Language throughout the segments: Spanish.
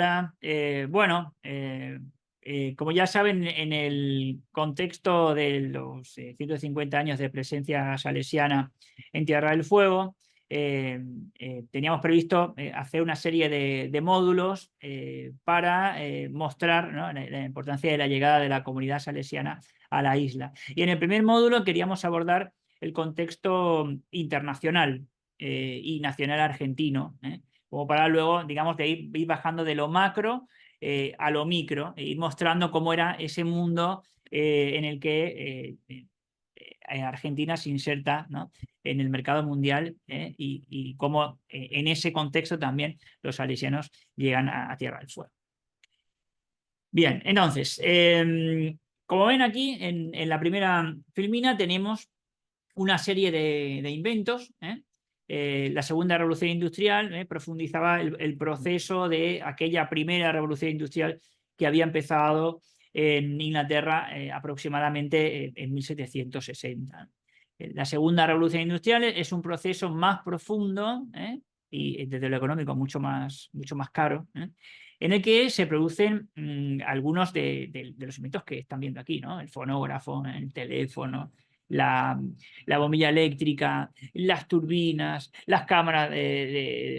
ahora, como ya saben, en el contexto de los 150 años de presencia salesiana en Tierra del Fuego, teníamos previsto hacer una serie de módulos para mostrar, ¿no?, la importancia de la llegada de la comunidad salesiana a la isla. Y en el primer módulo queríamos abordar el contexto internacional y nacional argentino, como para luego, digamos, de ir bajando de lo macro a lo micro, e ir mostrando cómo era ese mundo en el que Argentina se inserta, ¿no?, en el mercado mundial, y cómo en ese contexto también los salesianos llegan a Tierra del Fuego. Bien, entonces, como ven aquí, en la primera filmina tenemos una serie de inventos. La segunda revolución industrial profundizaba el proceso de aquella primera revolución industrial que había empezado en Inglaterra aproximadamente en 1760. La segunda revolución industrial es un proceso más profundo y desde lo económico mucho más caro, en el que se producen algunos de los inventos que están viendo aquí, ¿no? El fonógrafo, el teléfono, la bombilla eléctrica, las turbinas, las cámaras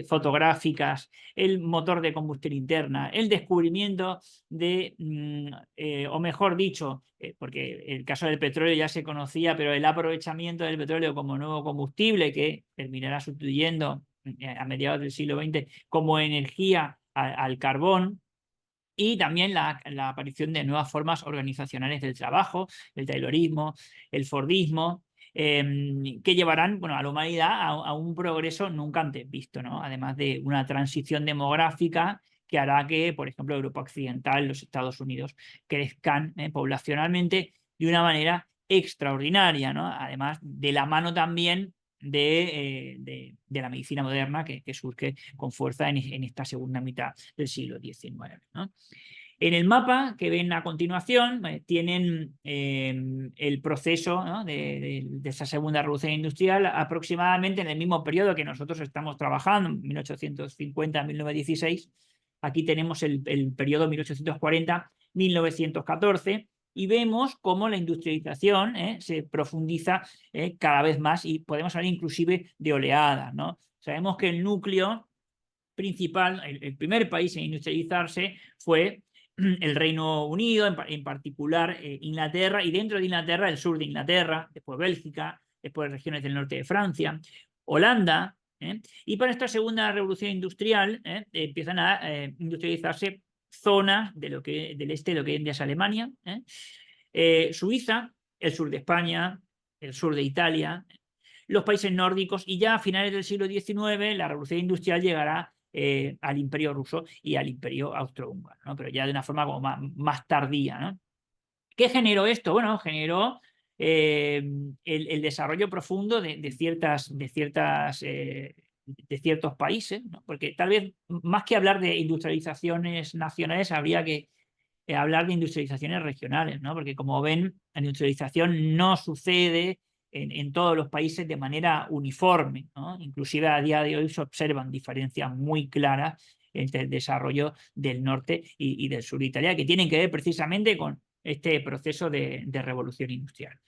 fotográficas, el motor de combustión interna, el descubrimiento o mejor dicho, porque el caso del petróleo ya se conocía, pero el aprovechamiento del petróleo como nuevo combustible que terminará sustituyendo a mediados del siglo XX como energía al carbón. Y también la aparición de nuevas formas organizacionales del trabajo, el taylorismo, el fordismo, que llevarán, bueno, a la humanidad a un progreso nunca antes visto, ¿no? Además de una transición demográfica que hará que, por ejemplo, Europa Occidental, los Estados Unidos, crezcan poblacionalmente de una manera extraordinaria, ¿no? Además de la mano también de la medicina moderna que surge con fuerza en esta segunda mitad del siglo XIX, ¿no? En el mapa que ven a continuación tienen el proceso, ¿no?, de esa segunda revolución industrial aproximadamente en el mismo periodo que nosotros estamos trabajando, 1850-1916. Aquí tenemos el periodo 1840-1914. Y vemos cómo la industrialización se profundiza cada vez más y podemos hablar inclusive de oleadas, ¿no? Sabemos que el núcleo principal, el primer país en industrializarse fue el Reino Unido, en particular Inglaterra, y dentro de Inglaterra el sur de Inglaterra, después Bélgica, después regiones del norte de Francia, Holanda. Y para esta segunda revolución industrial empiezan a industrializarse zonas del este de lo que hoy en día es Alemania, Suiza, el sur de España, el sur de Italia, los países nórdicos, y ya a finales del siglo XIX la revolución industrial llegará al Imperio ruso y al Imperio austrohúngaro, ¿no? Pero ya de una forma como más tardía, ¿no? ¿Qué generó esto? Bueno, generó el desarrollo profundo de ciertos países, ¿no? Porque tal vez más que hablar de industrializaciones nacionales habría que hablar de industrializaciones regionales, ¿no? Porque como ven, la industrialización no sucede en todos los países de manera uniforme, ¿no? Inclusive a día de hoy se observan diferencias muy claras entre el desarrollo del norte y del sur de Italia, que tienen que ver precisamente con este proceso de revolución industrial.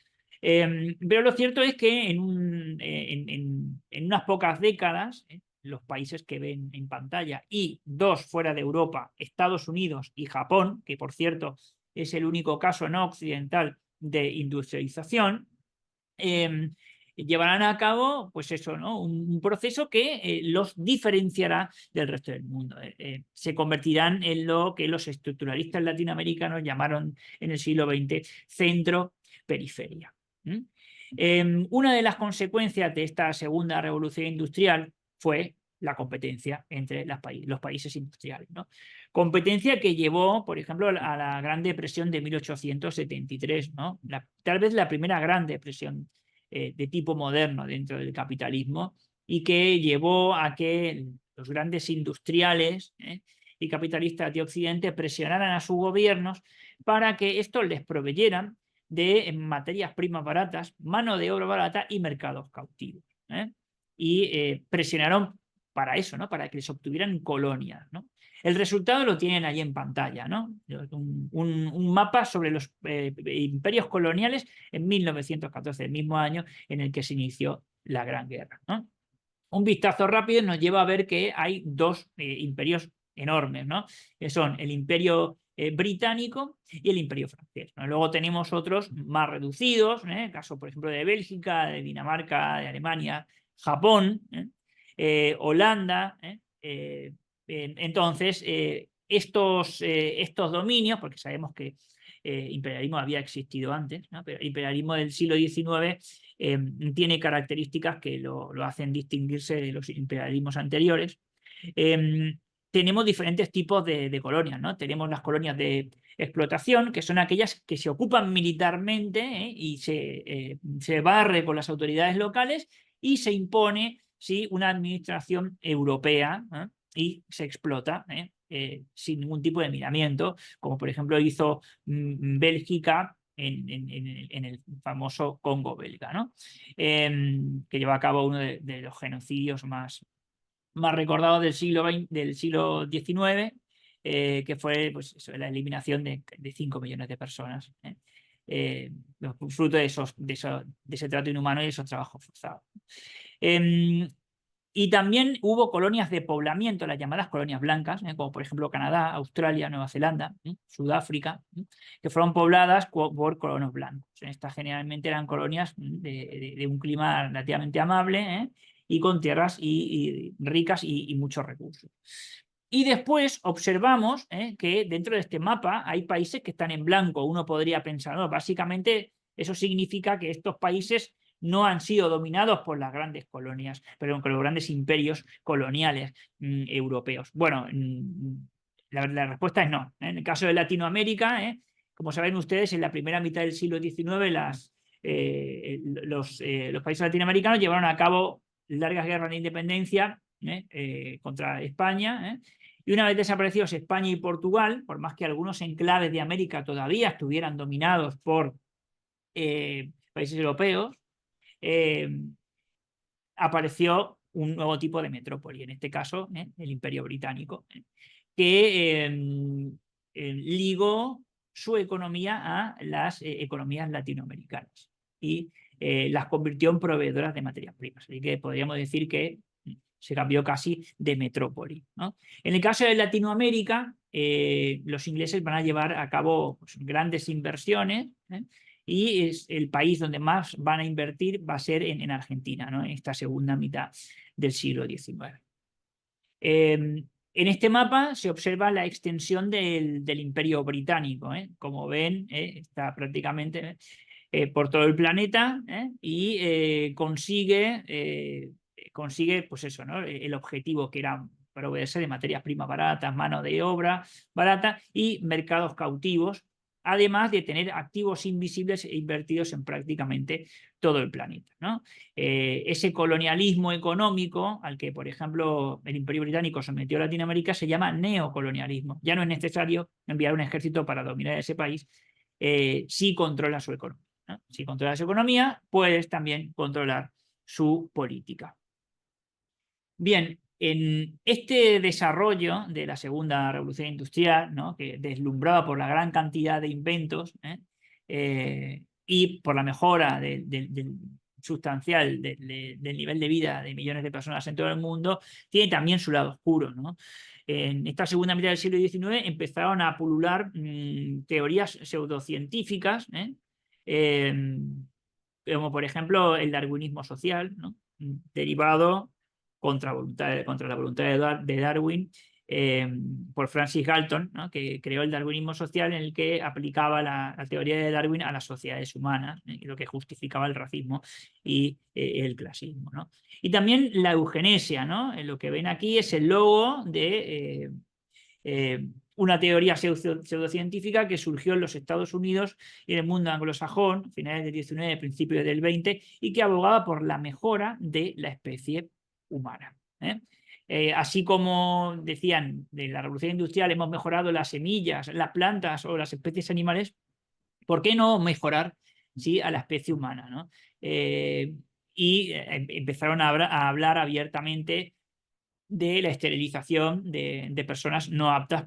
Pero lo cierto es que en unas pocas décadas, los países que ven en pantalla y dos fuera de Europa, Estados Unidos y Japón, que por cierto es el único caso no occidental de industrialización, llevarán a cabo, pues eso, ¿no?, un proceso que los diferenciará del resto del mundo. Se convertirán en lo que los estructuralistas latinoamericanos llamaron en el siglo XX centro-periferia. Una de las consecuencias de esta segunda revolución industrial fue la competencia entre los países industriales, ¿no? Competencia que llevó, por ejemplo, a la Gran Depresión de 1873, ¿no? Tal vez la primera gran depresión de tipo moderno dentro del capitalismo, y que llevó a que los grandes industriales y capitalistas de Occidente presionaran a sus gobiernos para que estos les proveyeran de materias primas baratas, mano de obra barata y mercados cautivos. Y presionaron para eso, ¿no? Para que les obtuvieran colonias, ¿no? El resultado lo tienen ahí en pantalla, ¿no? Un mapa sobre los imperios coloniales en 1914, el mismo año en el que se inició la Gran Guerra, ¿no? Un vistazo rápido nos lleva a ver que hay dos imperios enormes, ¿no? Que son el imperio británico y el imperio francés, ¿no? Luego tenemos otros más reducidos, el caso, por ejemplo, de Bélgica, de Dinamarca, de Alemania, Japón, Holanda. Entonces, estos dominios, porque sabemos que imperialismo había existido antes, ¿no? Pero el imperialismo del siglo XIX tiene características que lo hacen distinguirse de los imperialismos anteriores. Tenemos diferentes tipos de colonias, ¿no? Tenemos las colonias de explotación, que son aquellas que se ocupan militarmente y se barre con las autoridades locales y se impone, ¿sí?, una administración europea, y se explota sin ningún tipo de miramiento, como por ejemplo hizo Bélgica en el famoso Congo belga, ¿no? Que lleva a cabo uno de los genocidios más recordados del siglo XIX, que fue pues, la eliminación de 5 millones de personas, fruto de ese trato inhumano y de esos trabajos forzados. Y también hubo colonias de poblamiento, las llamadas colonias blancas, como por ejemplo Canadá, Australia, Nueva Zelanda, Sudáfrica, que fueron pobladas por colonos blancos. Estas generalmente eran colonias de un clima relativamente amable, y con tierras y ricas y muchos recursos. Y después observamos que dentro de este mapa hay países que están en blanco. Uno podría pensar, no, básicamente eso significa que estos países no han sido dominados por las grandes colonias, perdón, por los grandes imperios coloniales europeos. Bueno, la respuesta es no. En el caso de Latinoamérica, como saben ustedes, en la primera mitad del siglo XIX los países latinoamericanos llevaron a cabo largas guerras de independencia contra España. Y una vez desaparecidos España y Portugal, por más que algunos enclaves de América todavía estuvieran dominados por países europeos, apareció un nuevo tipo de metrópoli, en este caso el Imperio Británico, que ligó su economía a las economías latinoamericanas y las convirtió en proveedoras de materias primas. Así que podríamos decir que se cambió casi de metrópoli, ¿no? En el caso de Latinoamérica, los ingleses van a llevar a cabo pues, grandes inversiones, y es el país donde más van a invertir va a ser en Argentina, ¿no?, en esta segunda mitad del siglo XIX. En este mapa se observa la extensión del Imperio Británico. Como ven, está prácticamente por todo el planeta, y consigue pues eso, ¿no?, el objetivo que era proveerse de materias primas baratas, mano de obra barata y mercados cautivos, además de tener activos invisibles e invertidos en prácticamente todo el planeta, ¿no? Ese colonialismo económico al que, por ejemplo, el Imperio Británico sometió a Latinoamérica se llama neocolonialismo. Ya no es necesario enviar un ejército para dominar ese país si controla su economía, ¿no? Si controlas su economía, puedes también controlar su política. Bien, en este desarrollo de la segunda revolución industrial, ¿no?, que deslumbraba por la gran cantidad de inventos y por la mejora sustancial del nivel de vida de millones de personas en todo el mundo, tiene también su lado oscuro, ¿no? En esta segunda mitad del siglo XIX empezaron a pulular teorías pseudocientíficas, como por ejemplo el darwinismo social, ¿no?, derivado contra la voluntad de Darwin por Francis Galton, ¿no?, que creó el darwinismo social, en el que aplicaba la teoría de Darwin a las sociedades humanas, lo que justificaba el racismo y el clasismo, ¿no? Y también la eugenesia, ¿no? Lo que ven aquí es el logo de una teoría pseudocientífica que surgió en los Estados Unidos y en el mundo anglosajón, finales del XIX, principios del XX, y que abogaba por la mejora de la especie humana. Así como decían de la revolución industrial, hemos mejorado las semillas, las plantas o las especies animales, ¿por qué no mejorar, sí, a la especie humana, ¿no? Y empezaron a hablar abiertamente de la esterilización de personas no aptas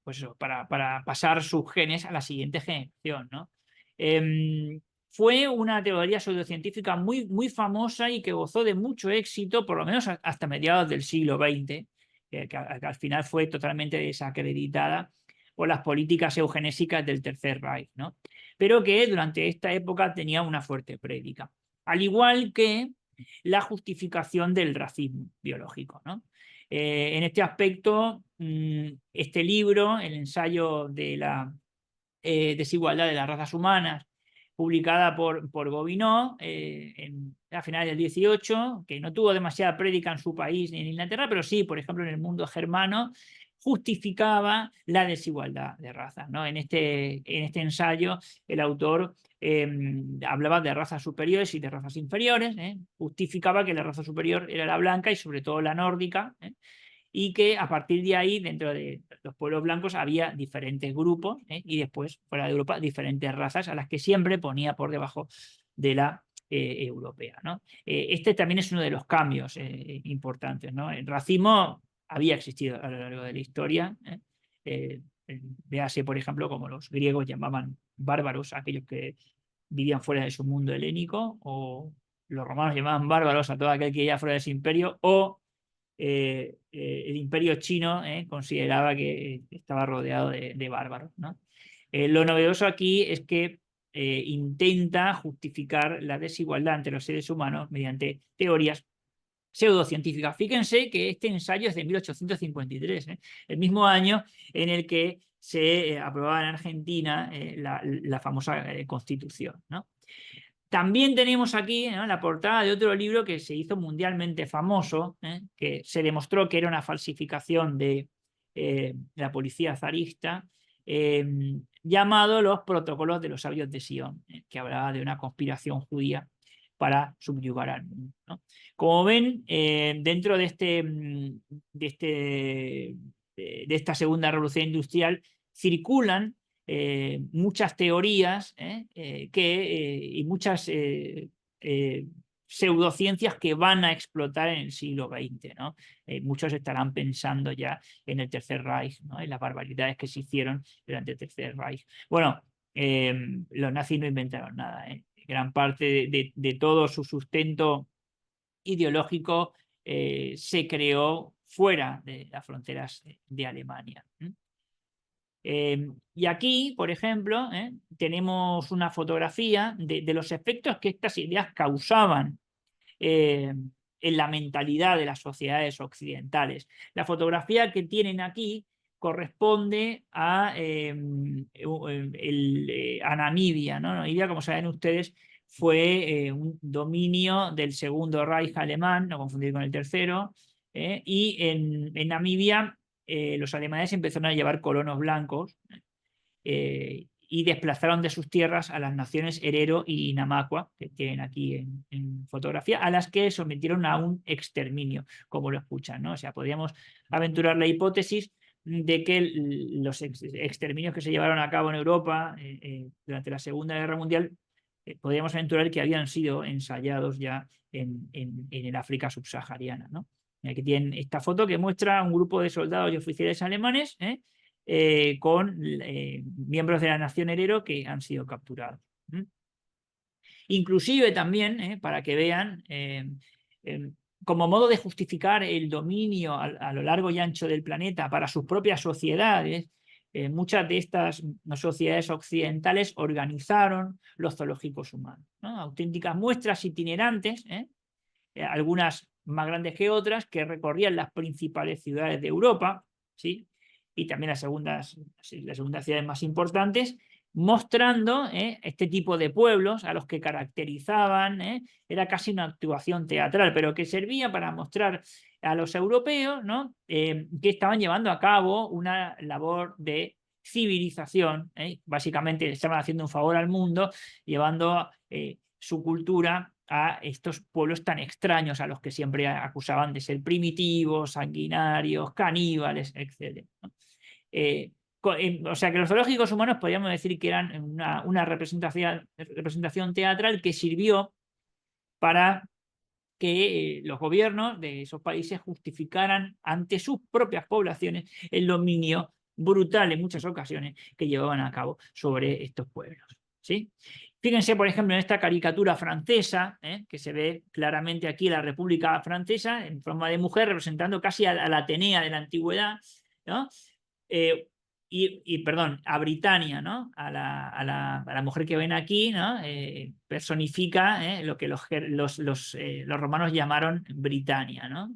pues eso, para pasar sus genes a la siguiente generación, ¿no? Fue una teoría pseudocientífica muy, muy famosa y que gozó de mucho éxito, por lo menos hasta mediados del siglo XX, que al final fue totalmente desacreditada por las políticas eugenésicas del Tercer Reich, ¿no? Pero que durante esta época tenía una fuerte prédica. Al igual que la justificación del racismo biológico, ¿no? En este aspecto, este libro, el ensayo de la desigualdad de las razas humanas, publicada por Gobineau a finales del 18, que no tuvo demasiada prédica en su país ni en Inglaterra, pero sí, por ejemplo, en el mundo germano, justificaba la desigualdad de razas, ¿no? En este ensayo, el autor hablaba de razas superiores y de razas inferiores, justificaba que la raza superior era la blanca y sobre todo la nórdica, y que a partir de ahí, dentro de los pueblos blancos, había diferentes grupos, y después, fuera de Europa, diferentes razas a las que siempre ponía por debajo de la europea, ¿no? Este también es uno de los cambios importantes, ¿no? El racismo había existido a lo largo de la historia. Véase, por ejemplo, como los griegos llamaban bárbaros a aquellos que vivían fuera de su mundo helénico, o los romanos llamaban bárbaros a todo aquel que vivía fuera de su imperio, o el imperio chino consideraba que estaba rodeado de bárbaros, ¿no? Lo novedoso aquí es que intenta justificar la desigualdad entre los seres humanos mediante teorías pseudocientíficas. Fíjense que este ensayo es de 1853, el mismo año en el que se aprobaba en Argentina la famosa Constitución, ¿no? También tenemos aquí, ¿no?, la portada de otro libro que se hizo mundialmente famoso, que se demostró que era una falsificación de la policía zarista, llamado Los Protocolos de los Sabios de Sion, que hablaba de una conspiración judía para subyugar al mundo, ¿no? Como ven, dentro de esta segunda revolución industrial circulan muchas teorías y muchas pseudociencias que van a explotar en el siglo XX, ¿no? Muchos estarán pensando ya en el Tercer Reich, ¿no?, en las barbaridades que se hicieron durante el Tercer Reich. Bueno, los nazis no inventaron nada, gran parte de todo su sustento ideológico se creó fuera de las fronteras de Alemania. Y aquí, por ejemplo, tenemos una fotografía de los efectos que estas ideas causaban en la mentalidad de las sociedades occidentales. La fotografía que tienen aquí corresponde a Namibia, ¿no? Namibia, como saben ustedes, fue un dominio del Segundo Reich alemán, no confundir con el tercero, y en Namibia los alemanes empezaron a llevar colonos blancos y desplazaron de sus tierras a las naciones Herero y Namaqua, que tienen aquí en fotografía, a las que sometieron a un exterminio, como lo escuchan, ¿no? O sea, podríamos aventurar la hipótesis de que los exterminios que se llevaron a cabo en Europa durante la Segunda Guerra Mundial, podríamos aventurar que habían sido ensayados ya en el África subsahariana, ¿no? Aquí tienen esta foto que muestra un grupo de soldados y oficiales alemanes con miembros de la nación Herero que han sido capturados. Inclusive también, para que vean, como modo de justificar el dominio a lo largo y ancho del planeta para sus propias sociedades, muchas de estas sociedades occidentales organizaron los zoológicos humanos, ¿no? Auténticas muestras itinerantes, algunas más grandes que otras, que recorrían las principales ciudades de Europa, ¿sí?, y también las segundas ciudades más importantes, mostrando este tipo de pueblos a los que caracterizaban, era casi una actuación teatral, pero que servía para mostrar a los europeos, ¿no?, que estaban llevando a cabo una labor de civilización, básicamente estaban haciendo un favor al mundo, llevando su cultura a estos pueblos tan extraños a los que siempre acusaban de ser primitivos, sanguinarios, caníbales, etc., ¿no? O sea que los zoológicos humanos podríamos decir que eran una representación teatral que sirvió para que los gobiernos de esos países justificaran ante sus propias poblaciones el dominio brutal en muchas ocasiones que llevaban a cabo sobre estos pueblos, ¿sí? Fíjense, por ejemplo, en esta caricatura francesa, que se ve claramente aquí la República Francesa en forma de mujer, representando casi a la Atenea de la antigüedad, ¿no? Perdón, a Britania, ¿no? A la mujer que ven aquí, ¿no? Personifica lo que los romanos llamaron Britania, ¿no?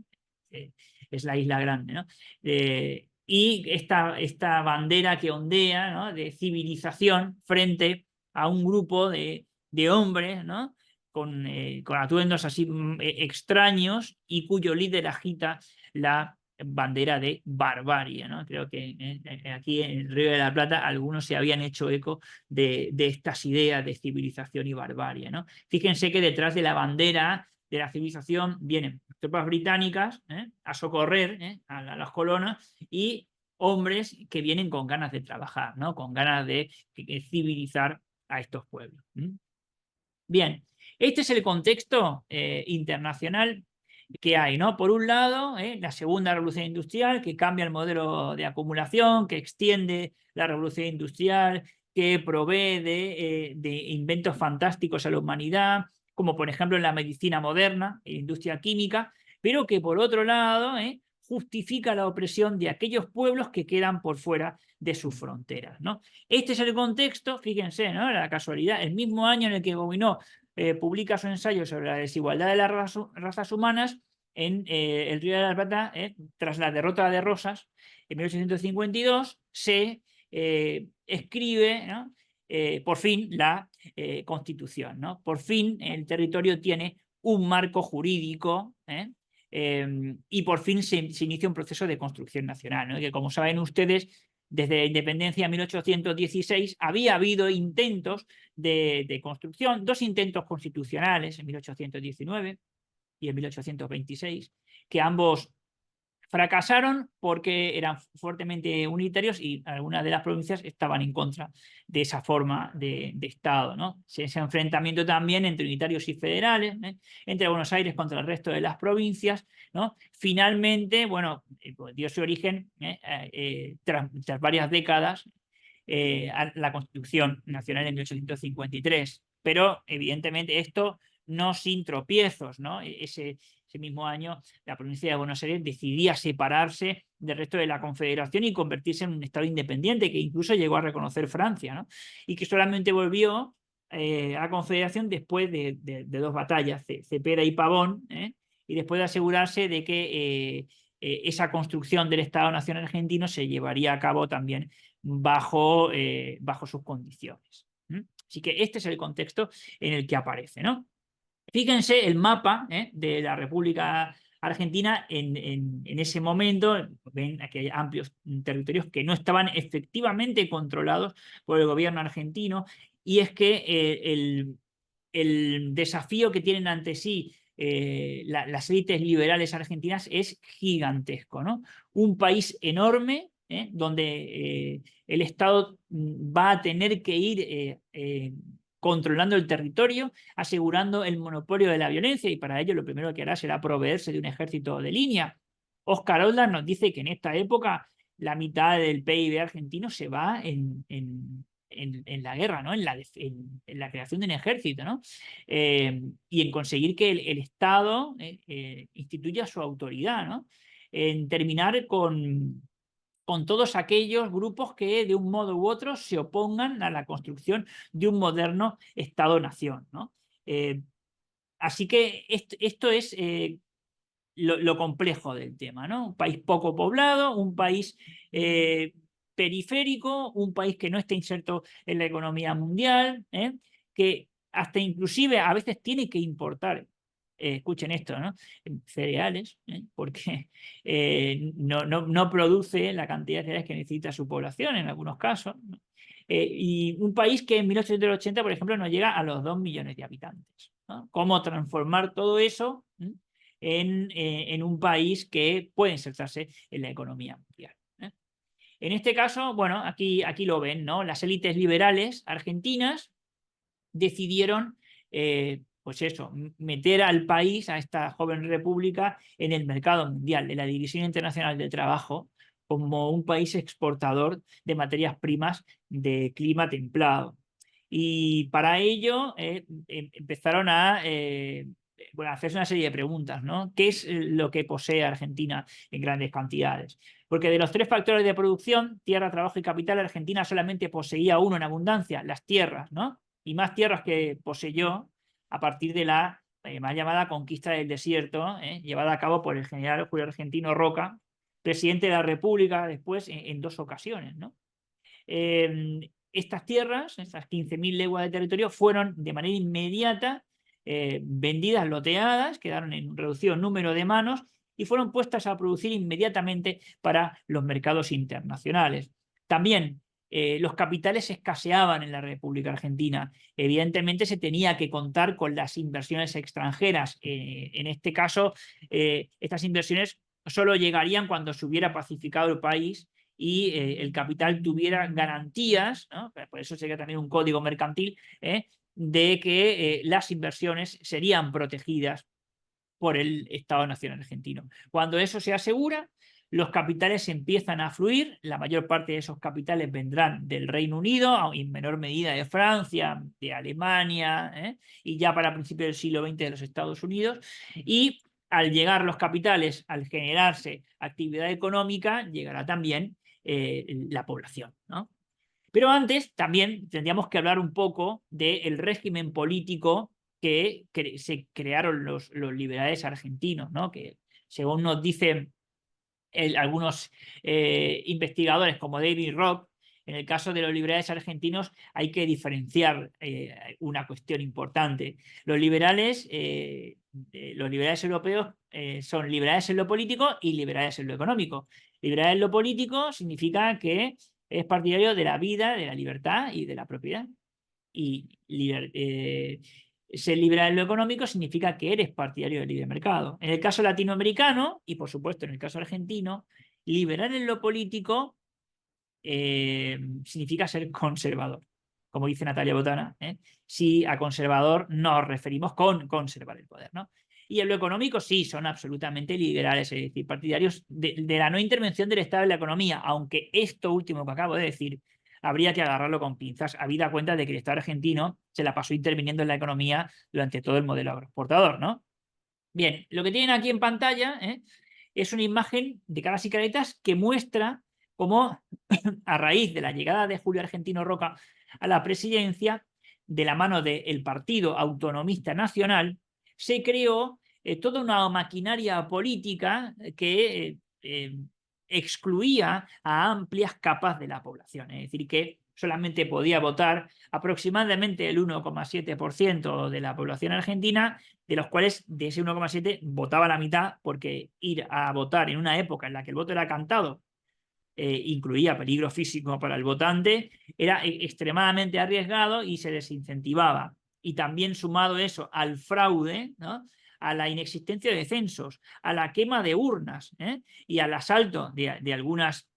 Es la isla grande, ¿no? Y esta bandera que ondea, ¿no? De civilización frente a un grupo de hombres, ¿no? Con atuendos así extraños y cuyo líder agita la bandera de barbarie, ¿no? Creo que aquí en el Río de la Plata algunos se habían hecho eco de estas ideas de civilización y barbarie, ¿no? Fíjense que detrás de la bandera de la civilización vienen tropas británicas a socorrer a las colonas y hombres que vienen con ganas de trabajar, ¿no? Con ganas de civilizar a estos pueblos. Bien, este es el contexto internacional que hay, ¿no? Por un lado, la segunda revolución industrial, que cambia el modelo de acumulación, que extiende la revolución industrial, que provee de inventos fantásticos a la humanidad, como por ejemplo en la medicina moderna, en la industria química, pero que por otro lado justifica la opresión de aquellos pueblos que quedan por fuera de sus fronteras, ¿no? Este es el contexto, fíjense, ¿no? La casualidad, el mismo año en el que Gobineau publica su ensayo sobre la desigualdad de las razas humanas en el Río de la Plata, tras la derrota de Rosas en 1852, se escribe, ¿no? Por fin la Constitución, ¿no? Por fin el territorio tiene un marco jurídico y por fin se inicia un proceso de construcción nacional, ¿no? Que como saben ustedes, desde la independencia de 1816 había habido intentos de construcción, dos intentos constitucionales en 1819 y en 1826, que ambos fracasaron porque eran fuertemente unitarios y algunas de las provincias estaban en contra de esa forma de Estado, ¿no? Ese enfrentamiento también entre unitarios y federales, entre Buenos Aires contra el resto de las provincias, ¿no? Finalmente, bueno, dio su origen tras varias décadas a la Constitución Nacional en 1853. Pero, evidentemente, esto no sin tropiezos, ¿no? Ese mismo año, la provincia de Buenos Aires decidía separarse del resto de la Confederación y convertirse en un Estado independiente, que incluso llegó a reconocer Francia, ¿no? Y que solamente volvió a la Confederación después de dos batallas, Cepeda y Pavón, y después de asegurarse de que esa construcción del Estado Nacional Argentino se llevaría a cabo también bajo sus condiciones. Así que este es el contexto en el que aparece, ¿no? Fíjense el mapa de la República Argentina en ese momento. Ven que hay amplios territorios que no estaban efectivamente controlados por el gobierno argentino, y es que el desafío que tienen ante sí las élites liberales argentinas es gigantesco, ¿no? Un país enorme donde el Estado va a tener que ir controlando el territorio, asegurando el monopolio de la violencia, y para ello lo primero que hará será proveerse de un ejército de línea. Oscar Olda nos dice que en esta época la mitad del PIB argentino se va en la guerra, ¿no? En la creación de un ejército, ¿no? Y en conseguir que el Estado instituya su autoridad, ¿no? En terminar con todos aquellos grupos que de un modo u otro se opongan a la construcción de un moderno Estado-nación, ¿no? Así que esto es lo complejo del tema, ¿no? Un país poco poblado, un país periférico, un país que no está inserto en la economía mundial, que hasta inclusive a veces tiene que importar, escuchen esto, ¿no? Cereales, porque no produce la cantidad de cereales que necesita su población en algunos casos, ¿no? Y un país que en 1880, por ejemplo, no llega a los 2 millones de habitantes, ¿no? ¿Cómo transformar todo eso en un país que puede insertarse en la economía mundial? En este caso, bueno, aquí lo ven, ¿no? Las élites liberales argentinas decidieron pues eso, meter al país, a esta joven república, en el mercado mundial, en la División Internacional del Trabajo, como un país exportador de materias primas de clima templado. Y para ello empezaron a bueno, hacerse una serie de preguntas, ¿no? ¿Qué es lo que posee Argentina en grandes cantidades? Porque de los 3 factores de producción, tierra, trabajo y capital, Argentina solamente poseía uno en abundancia, las tierras, ¿no? Y más tierras que poseyó a partir de la mal llamada conquista del desierto, llevada a cabo por el general Julio Argentino Roca, presidente de la República después en 2 ocasiones, ¿no? Estas tierras, estas 15.000 leguas de territorio, fueron de manera inmediata vendidas, loteadas, quedaron en un reducido número de manos y fueron puestas a producir inmediatamente para los mercados internacionales. También los capitales escaseaban en la República Argentina. Evidentemente se tenía que contar con las inversiones extranjeras. En este caso, estas inversiones solo llegarían cuando se hubiera pacificado el país y el capital tuviera garantías, ¿no? Por eso sería también un código mercantil, de que las inversiones serían protegidas por el Estado Nacional Argentino. Cuando eso se asegura, los capitales empiezan a fluir, la mayor parte de esos capitales vendrán del Reino Unido, en menor medida de Francia, de Alemania, y ya para principios del siglo XX de los Estados Unidos, y al llegar los capitales, al generarse actividad económica, llegará también la población, ¿no? Pero antes también tendríamos que hablar un poco del régimen político que se crearon los liberales argentinos, ¿no? Que según nos dicen algunos investigadores como David Rock, en el caso de los liberales argentinos hay que diferenciar una cuestión importante. Los liberales europeos son liberales en lo político y liberales en lo económico. Liberal en lo político significa que es partidario de la vida, de la libertad y de la propiedad. Y ser liberal en lo económico significa que eres partidario del libre mercado. En el caso latinoamericano, y por supuesto en el caso argentino, liberal en lo político significa ser conservador. Como dice Natalia Botana, si a conservador nos referimos con conservar el poder, ¿no? Y en lo económico sí, son absolutamente liberales, es decir, partidarios de la no intervención del Estado en la economía, aunque esto último que acabo de decir habría que agarrarlo con pinzas, habida cuenta de que el Estado argentino se la pasó interviniendo en la economía durante todo el modelo agroexportador, ¿no? Bien, lo que tienen aquí en pantalla es una imagen de caras y caretas que muestra cómo a raíz de la llegada de Julio Argentino Roca a la presidencia, de la mano del Partido Autonomista Nacional, se creó toda una maquinaria política que excluía a amplias capas de la población. Es decir, que solamente podía votar aproximadamente el 1,7% de la población argentina, de los cuales de ese 1,7 votaba la mitad, porque ir a votar en una época en la que el voto era cantado incluía peligro físico para el votante, era extremadamente arriesgado y se desincentivaba. Y también sumado eso al fraude, ¿no? A la inexistencia de censos, a la quema de urnas y al asalto de algunas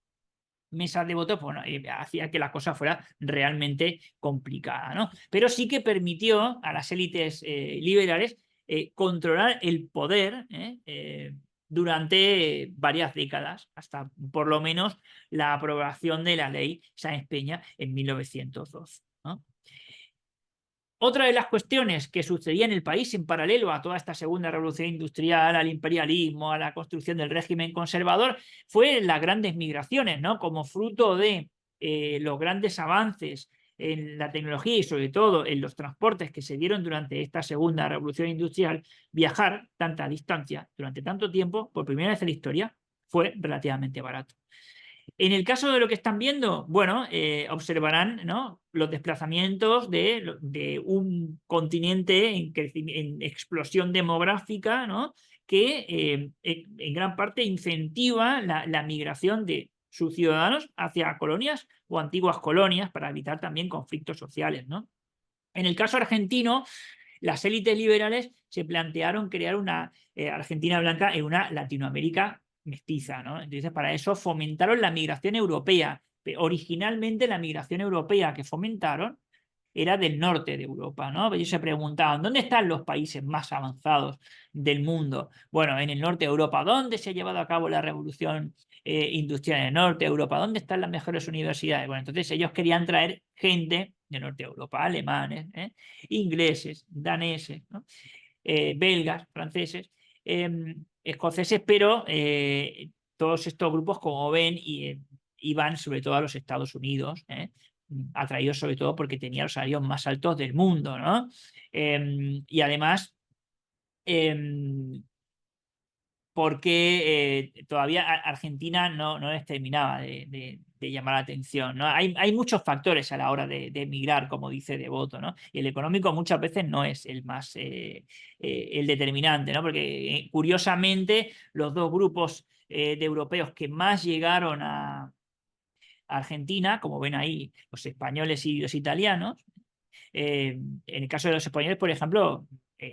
mesas de voto, pues, hacía que la cosa fuera realmente complicada, ¿no? Pero sí que permitió a las élites liberales controlar el poder durante varias décadas, hasta por lo menos la aprobación de la ley Sáenz Peña en 1902, ¿no? Otra de las cuestiones que sucedía en el país en paralelo a toda esta segunda revolución industrial, al imperialismo, a la construcción del régimen conservador, fue las grandes migraciones, ¿no? Como fruto de los grandes avances en la tecnología y sobre todo en los transportes que se dieron durante esta segunda revolución industrial, viajar tanta distancia durante tanto tiempo, por primera vez en la historia, fue relativamente barato. En el caso de lo que están viendo, bueno, observarán, ¿no?, los desplazamientos de un continente en explosión demográfica, ¿no?, que en gran parte incentiva la migración de sus ciudadanos hacia colonias o antiguas colonias para evitar también conflictos sociales, ¿no? En el caso argentino, las élites liberales se plantearon crear una Argentina blanca en una Latinoamérica mestiza, ¿no? Entonces, para eso fomentaron la migración europea. Originalmente, la migración europea que fomentaron era del norte de Europa, ¿no? Ellos se preguntaban, ¿dónde están los países más avanzados del mundo? Bueno, en el norte de Europa. ¿Dónde se ha llevado a cabo la revolución industrial en el norte de Europa? ¿Dónde están las mejores universidades? Bueno, entonces ellos querían traer gente del norte de Europa, alemanes, ingleses, daneses, ¿no? Belgas, franceses, escoceses, pero todos estos grupos, como ven, iban sobre todo a los Estados Unidos, atraídos sobre todo porque tenía los salarios más altos del mundo, ¿no? Y además, porque todavía Argentina no les terminaba de llamar la atención, ¿no? Hay muchos factores a la hora de emigrar, como dice Devoto, ¿no? Y el económico muchas veces no es el más el determinante, ¿no? Porque curiosamente los dos grupos de europeos que más llegaron a Argentina, como ven ahí, los españoles y los italianos, en el caso de los españoles, por ejemplo,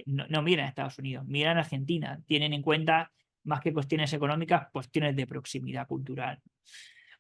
no miran a Estados Unidos, miran a Argentina, tienen en cuenta más que cuestiones económicas, cuestiones de proximidad cultural.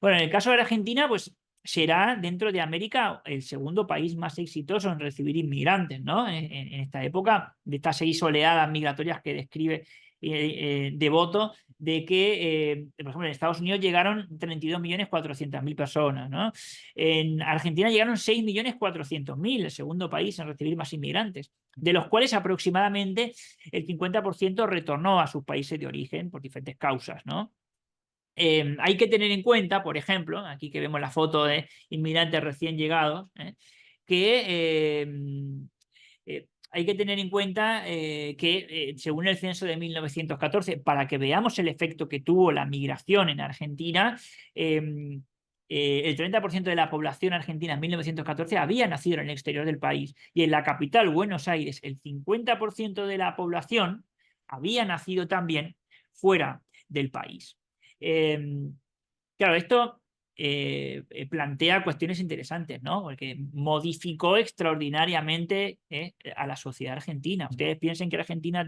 Bueno, en el caso de la Argentina, pues será dentro de América el segundo país más exitoso en recibir inmigrantes, ¿no? En esta época, de estas 6 oleadas migratorias que describe Devoto, de que, por ejemplo, en Estados Unidos llegaron 32.400.000 personas, ¿no? En Argentina llegaron 6.400.000, el segundo país en recibir más inmigrantes, de los cuales aproximadamente el 50% retornó a sus países de origen por diferentes causas, ¿no? Hay que tener en cuenta, por ejemplo, aquí que vemos la foto de inmigrantes recién llegados, que hay que tener en cuenta que según el censo de 1914, para que veamos el efecto que tuvo la migración en Argentina, el 30% de la población argentina en 1914 había nacido en el exterior del país y en la capital, Buenos Aires, el 50% de la población había nacido también fuera del país. Claro, esto plantea cuestiones interesantes, ¿no? Porque modificó extraordinariamente a la sociedad argentina. Ustedes piensen que la Argentina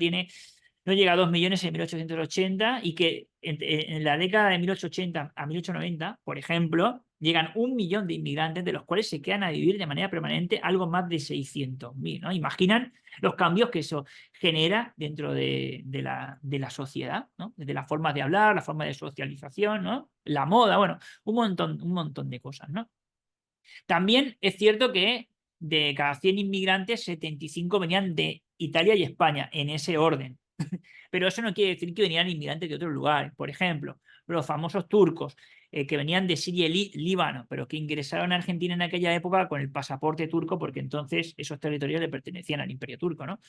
no llega a 2 millones en 1880 y que en la década de 1880 a 1890, por ejemplo, llegan 1 millón de inmigrantes, de los cuales se quedan a vivir de manera permanente algo más de 600.000, ¿no? Imaginan los cambios que eso genera dentro de la sociedad, ¿no? Desde la forma de hablar, la forma de socialización, ¿no? La moda, bueno, un montón de cosas, ¿no? También es cierto que de cada 100 inmigrantes, 75 venían de Italia y España, en ese orden. Pero eso no quiere decir que venían inmigrantes de otros lugares. Por ejemplo, los famosos turcos que venían de Siria y Líbano, pero que ingresaron a Argentina en aquella época con el pasaporte turco, porque entonces esos territorios le pertenecían al Imperio Turco, ¿no?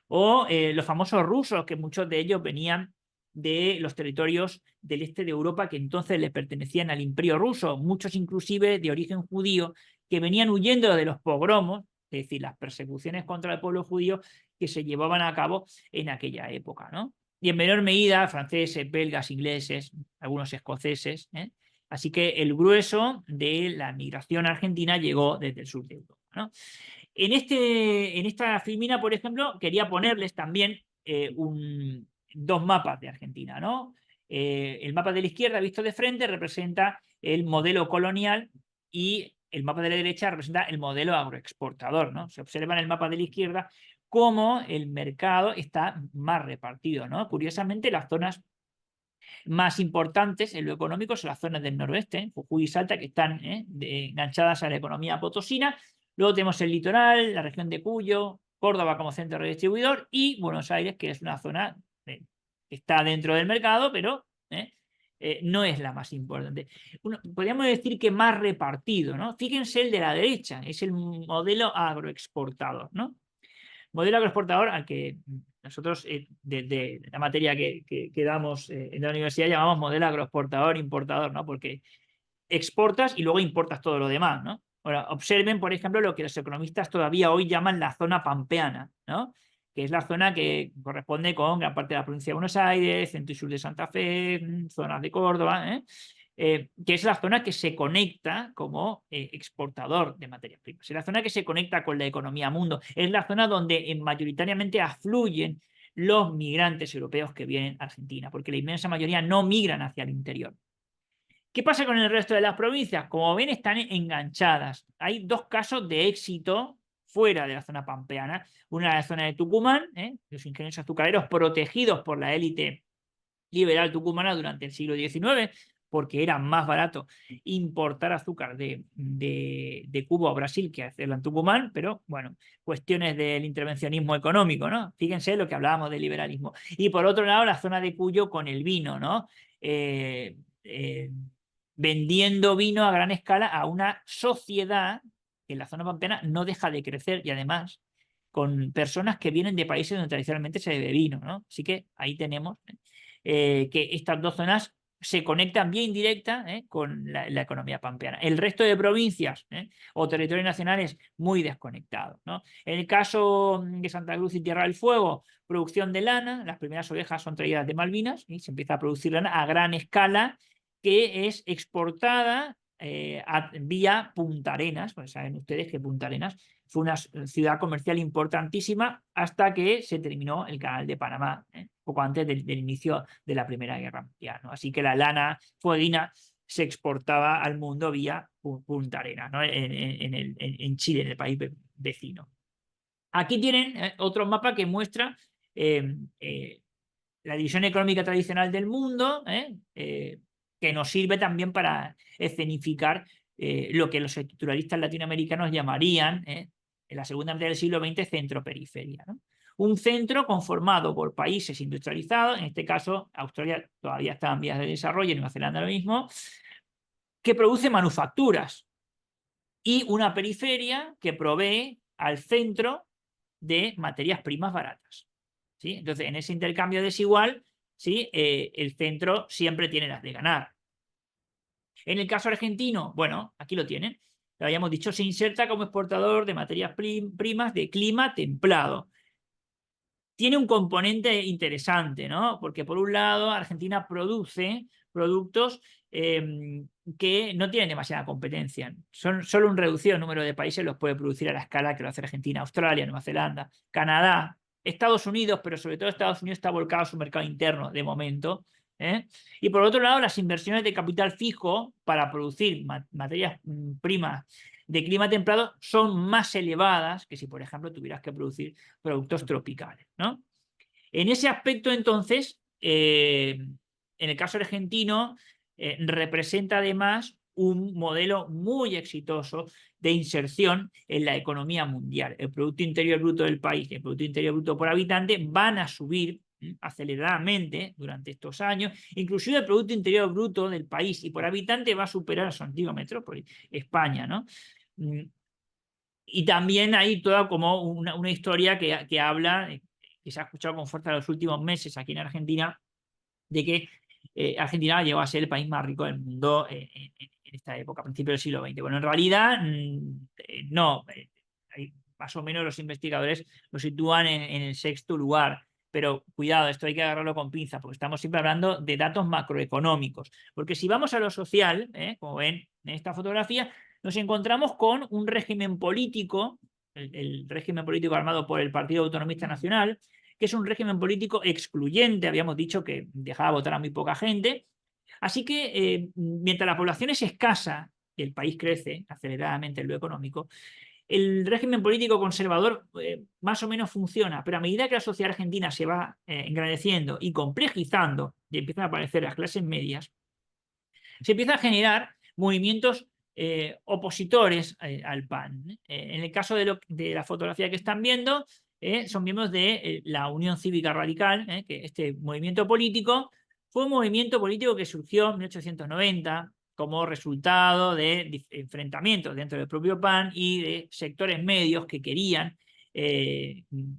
O los famosos rusos, que muchos de ellos venían de los territorios del este de Europa que entonces le pertenecían al Imperio Ruso, muchos inclusive de origen judío, que venían huyendo de los pogromos, es decir, las persecuciones contra el pueblo judío que se llevaban a cabo en aquella época, ¿no? Y en menor medida franceses, belgas, ingleses, algunos escoceses, ¿eh? Así que el grueso de la migración argentina llegó desde el sur de Europa, ¿no? En esta filmina, por ejemplo, quería ponerles también dos mapas de Argentina, ¿no? El mapa de la izquierda, visto de frente, representa el modelo colonial y el mapa de la derecha representa el modelo agroexportador, ¿no? Se observa en el mapa de la izquierda cómo el mercado está más repartido, ¿no? Curiosamente, las zonas más importantes en lo económico son las zonas del noroeste, Jujuy y Salta, que están enganchadas a la economía potosina. Luego tenemos el litoral, la región de Cuyo, Córdoba como centro redistribuidor y Buenos Aires, que es una zona que está dentro del mercado, pero no es la más importante. Podríamos decir que más repartido, ¿no? Fíjense el de la derecha, es el modelo agroexportador, ¿no? Modelo agroexportador al que nosotros, de la materia que damos en la universidad, llamamos modelo agroexportador importador, ¿no? Porque exportas y luego importas todo lo demás, ¿no? Ahora, observen, por ejemplo, lo que los economistas todavía hoy llaman la zona pampeana, ¿no? Que es la zona que corresponde con gran parte de la provincia de Buenos Aires, centro y sur de Santa Fe, zonas de Córdoba, que es la zona que se conecta como exportador de materias primas. Es la zona que se conecta con la economía mundo. Es la zona donde mayoritariamente afluyen los migrantes europeos que vienen a Argentina, porque la inmensa mayoría no migran hacia el interior. ¿Qué pasa con el resto de las provincias? Como ven, están enganchadas. Hay dos casos de éxito fuera de la zona pampeana. Una de la zona de Tucumán, los ingenios azucareros protegidos por la élite liberal tucumana durante el siglo XIX, porque era más barato importar azúcar de Cuba o Brasil que hacerlo en Tucumán, pero bueno, cuestiones del intervencionismo económico, ¿no? Fíjense lo que hablábamos del liberalismo. Y por otro lado, la zona de Cuyo con el vino, ¿no? Eh, eh, vendiendo vino a gran escala a una sociedad que en la zona pampeana no deja de crecer y además con personas que vienen de países donde tradicionalmente se bebe vino, ¿no? Así que ahí tenemos que estas dos zonas se conectan bien indirecta con la economía pampeana. El resto de provincias o territorios nacionales muy desconectados, ¿no? En el caso de Santa Cruz y Tierra del Fuego, producción de lana, las primeras ovejas son traídas de Malvinas y se empieza a producir lana a gran escala que es exportada vía Punta Arenas, pues saben ustedes que Punta Arenas fue una ciudad comercial importantísima hasta que se terminó el Canal de Panamá, poco antes del inicio de la Primera Guerra Mundial, ¿no? Así que la lana fueguina se exportaba al mundo vía Punta Arenas, ¿no? en Chile, en el país vecino. Aquí tienen otro mapa que muestra la división económica tradicional del mundo, que nos sirve también para escenificar lo que los estructuralistas latinoamericanos llamarían, en la segunda mitad del siglo XX, centro-periferia, ¿no? Un centro conformado por países industrializados, en este caso Australia todavía está en vías de desarrollo, Nueva Zelanda lo mismo, que produce manufacturas, y una periferia que provee al centro de materias primas baratas, ¿sí? Entonces, en ese intercambio desigual, ¿sí? El centro siempre tiene las de ganar. En el caso argentino, bueno, aquí lo tienen, lo habíamos dicho, se inserta como exportador de materias primas de clima templado. Tiene un componente interesante, ¿no? Porque por un lado Argentina produce productos que no tienen demasiada competencia. Son solo un reducido número de países los puede producir a la escala que lo hace Argentina, Australia, Nueva Zelanda, Canadá, Estados Unidos, pero sobre todo Estados Unidos está volcado a su mercado interno de momento. Y por otro lado, las inversiones de capital fijo para producir materias primas de clima templado son más elevadas que si, por ejemplo, tuvieras que producir productos tropicales, ¿no? En ese aspecto, entonces, en el caso argentino, representa además un modelo muy exitoso de inserción en la economía mundial. El Producto Interior Bruto del país y el Producto Interior Bruto por habitante van a subir aceleradamente durante estos años. Inclusive el Producto Interior Bruto del país y por habitante va a superar a su antigua metrópoli, España, ¿no? Y también hay toda como una historia que habla, que se ha escuchado con fuerza en los últimos meses aquí en Argentina, de que Argentina llegó a ser el país más rico del mundo en esta época, a principios del siglo XX. Bueno, en realidad no, más o menos los investigadores lo sitúan en el sexto lugar. Pero cuidado, esto hay que agarrarlo con pinza, porque estamos siempre hablando de datos macroeconómicos. Porque si vamos a lo social, como ven en esta fotografía, nos encontramos con un régimen político, el régimen político armado por el Partido Autonomista Nacional, que es un régimen político excluyente, habíamos dicho que dejaba votar a muy poca gente. Así que mientras la población es escasa y el país crece aceleradamente en lo económico, el régimen político conservador más o menos funciona, pero a medida que la sociedad argentina se va engrandeciendo y complejizando y empiezan a aparecer las clases medias, se empiezan a generar movimientos opositores al PAN. En el caso de la fotografía que están viendo, son miembros de la Unión Cívica Radical, que este movimiento político fue un movimiento político que surgió en 1890 como resultado de enfrentamientos dentro del propio PAN y de sectores medios que querían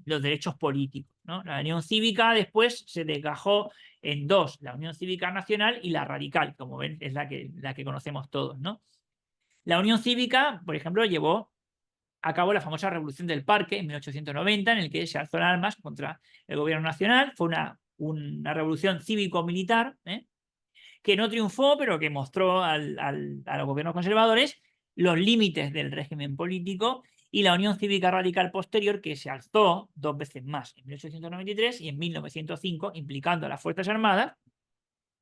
los derechos políticos, ¿no? La Unión Cívica después se desgajó en dos, la Unión Cívica Nacional y la Radical, como ven, es la que conocemos todos, ¿no? La Unión Cívica, por ejemplo, llevó a cabo la famosa Revolución del Parque en 1890, en el que se alzó en armas contra el gobierno nacional. Fue una revolución cívico-militar, que no triunfó, pero que mostró a los gobiernos conservadores los límites del régimen político, y la Unión Cívica Radical posterior, que se alzó dos veces más, en 1893 y en 1905, implicando a las Fuerzas Armadas,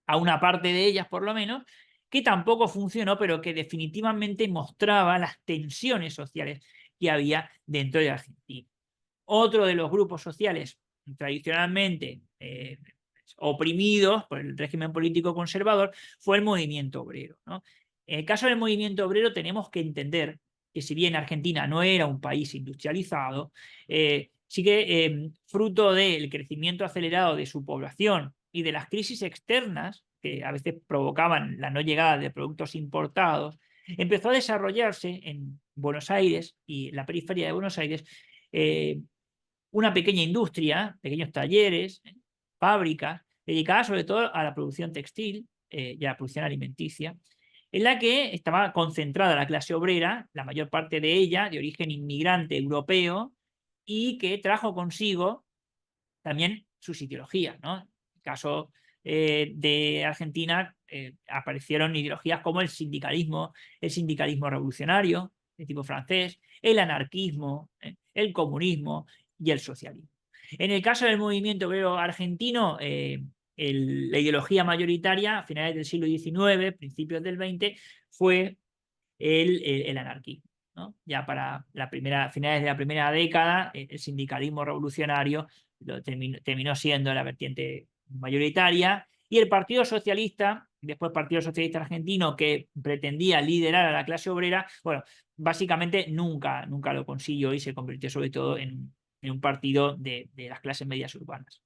a una parte de ellas por lo menos, que tampoco funcionó, pero que definitivamente mostraba las tensiones sociales que había dentro de Argentina. Otro de los grupos sociales tradicionalmente oprimidos por el régimen político conservador fue el movimiento obrero, ¿no? En el caso del movimiento obrero tenemos que entender que si bien Argentina no era un país industrializado, sí que fruto del crecimiento acelerado de su población y de las crisis externas que a veces provocaban la no llegada de productos importados, empezó a desarrollarse en Buenos Aires y la periferia de Buenos Aires una pequeña industria, pequeños talleres, fábricas, dedicadas sobre todo a la producción textil y a la producción alimenticia, en la que estaba concentrada la clase obrera, la mayor parte de ella de origen inmigrante europeo, y que trajo consigo también sus ideologías, ¿no? En el caso de Argentina aparecieron ideologías como el sindicalismo revolucionario de tipo francés, el anarquismo, el comunismo y el socialismo. En el caso del movimiento obrero argentino, la ideología mayoritaria a finales del siglo XIX, principios del XX, fue el anarquismo, ¿no? Ya para finales de la primera década, el sindicalismo revolucionario terminó siendo la vertiente mayoritaria, y el Partido Socialista, después Partido Socialista Argentino, que pretendía liderar a la clase obrera, bueno, básicamente nunca lo consiguió y se convirtió sobre todo en un partido de las clases medias urbanas.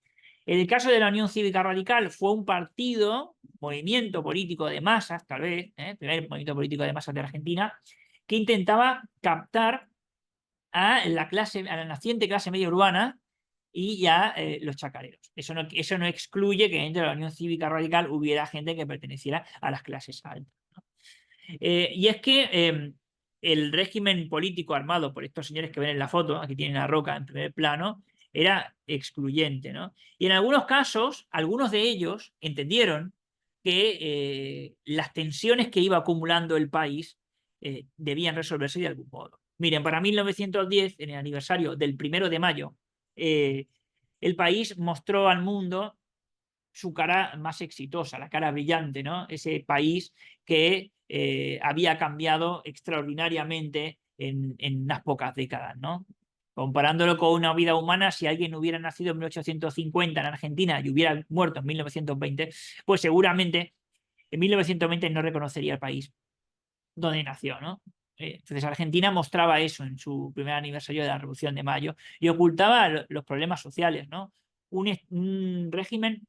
En el caso de la Unión Cívica Radical fue un partido, movimiento político de masas, tal vez, primer movimiento político de masas de Argentina, que intentaba captar a la naciente clase media urbana y a los chacareros. Eso no excluye que dentro de la Unión Cívica Radical hubiera gente que perteneciera a las clases altas, ¿no? Y es que el régimen político armado por estos señores que ven en la foto, aquí tienen a Roca en primer plano, era excluyente, ¿no? Y en algunos casos, algunos de ellos entendieron que las tensiones que iba acumulando el país debían resolverse de algún modo. Miren, para 1910, en el aniversario del 1 de mayo, el país mostró al mundo su cara más exitosa, la cara brillante, ¿no? Ese país que había cambiado extraordinariamente en unas pocas décadas, ¿no? Comparándolo con una vida humana, si alguien hubiera nacido en 1850 en Argentina y hubiera muerto en 1920, pues seguramente en 1920 no reconocería el país donde nació, ¿no? Entonces Argentina mostraba eso en su primer aniversario de la Revolución de Mayo y ocultaba los problemas sociales, ¿no? Un régimen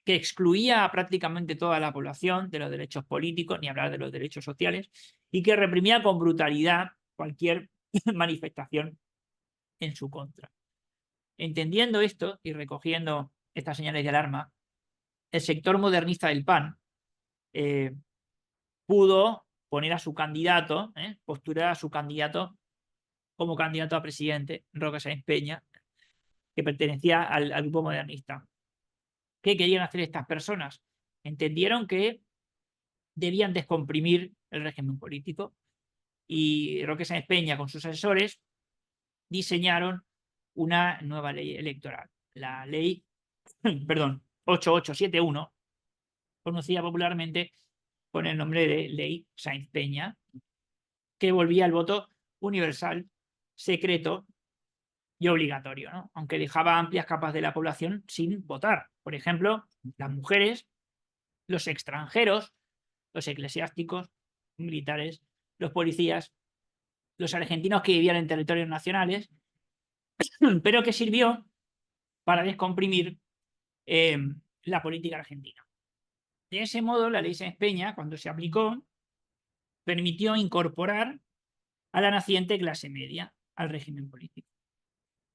que excluía a prácticamente toda la población de los derechos políticos, ni hablar de los derechos sociales, y que reprimía con brutalidad cualquier manifestación en su contra. Entendiendo esto y recogiendo estas señales de alarma, el sector modernista del PAN pudo poner a su candidato, postular a su candidato como candidato a presidente, Roque Sáenz Peña, que pertenecía al grupo modernista. ¿Qué querían hacer estas personas? Entendieron que debían descomprimir el régimen político y Roque Sáenz Peña con sus asesores diseñaron una nueva ley electoral, la ley, perdón, 8871, conocida popularmente con el nombre de Ley Sáenz Peña, que volvía el voto universal, secreto y obligatorio, ¿no? Aunque dejaba amplias capas de la población sin votar. Por ejemplo, las mujeres, los extranjeros, los eclesiásticos, militares, los policías, los argentinos que vivían en territorios nacionales, pero que sirvió para descomprimir la política argentina. De ese modo, la ley Sáenz Peña, cuando se aplicó, permitió incorporar a la naciente clase media al régimen político,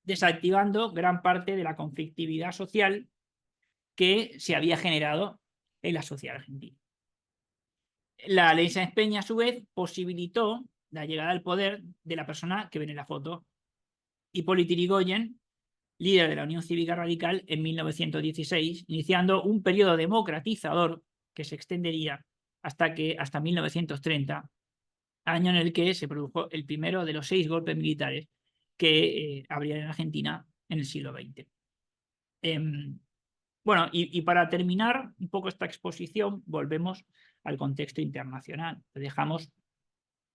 desactivando gran parte de la conflictividad social que se había generado en la sociedad argentina. La ley Sáenz Peña, a su vez, posibilitó la llegada al poder de la persona que ven en la foto, Hipólito Yrigoyen, líder de la Unión Cívica Radical en 1916, iniciando un periodo democratizador que se extendería hasta 1930, año en el que se produjo el primero de los 6 golpes militares que habría en Argentina en el siglo XX. Bueno, y para terminar un poco esta exposición, volvemos al contexto internacional. Dejamos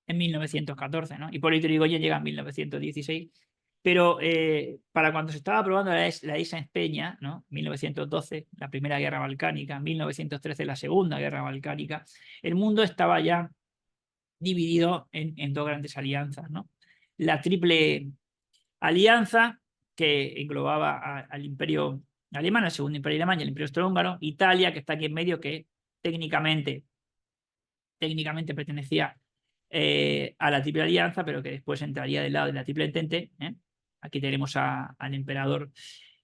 en 1914, ¿no? Hipólito Yrigoyen llega en 1916. Pero para cuando se estaba aprobando la Eysenck-Peña, ¿no? 1912, la Primera Guerra Balcánica, 1913, la Segunda Guerra Balcánica, el mundo estaba ya dividido en dos grandes alianzas, ¿no? La Triple Alianza, que englobaba al Imperio Alemán, al Segundo Imperio Alemán y al Imperio Austrohúngaro, Italia, que está aquí en medio, que técnicamente pertenecía a la Triple Alianza, pero que después entraría del lado de la Triple Entente. Aquí tenemos al emperador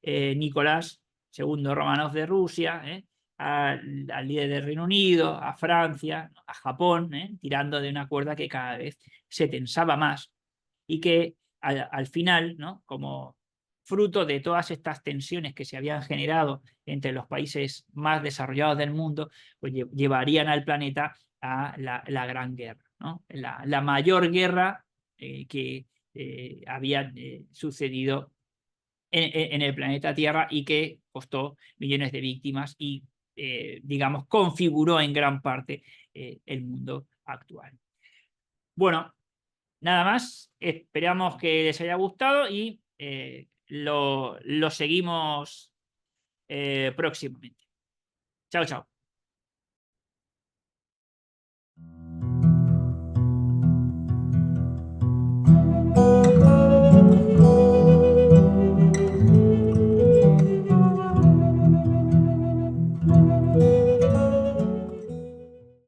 Nicolás II Romanov de Rusia, al líder del Reino Unido, a Francia, a Japón, tirando de una cuerda que cada vez se tensaba más y que al final, ¿no? Como fruto de todas estas tensiones que se habían generado entre los países más desarrollados del mundo, pues llevarían al planeta a la Gran Guerra, ¿no? La mayor guerra que había sucedido en el planeta Tierra y que costó millones de víctimas y, digamos, configuró en gran parte el mundo actual. Bueno, nada más, esperamos que les haya gustado y lo seguimos próximamente. Chao, chao.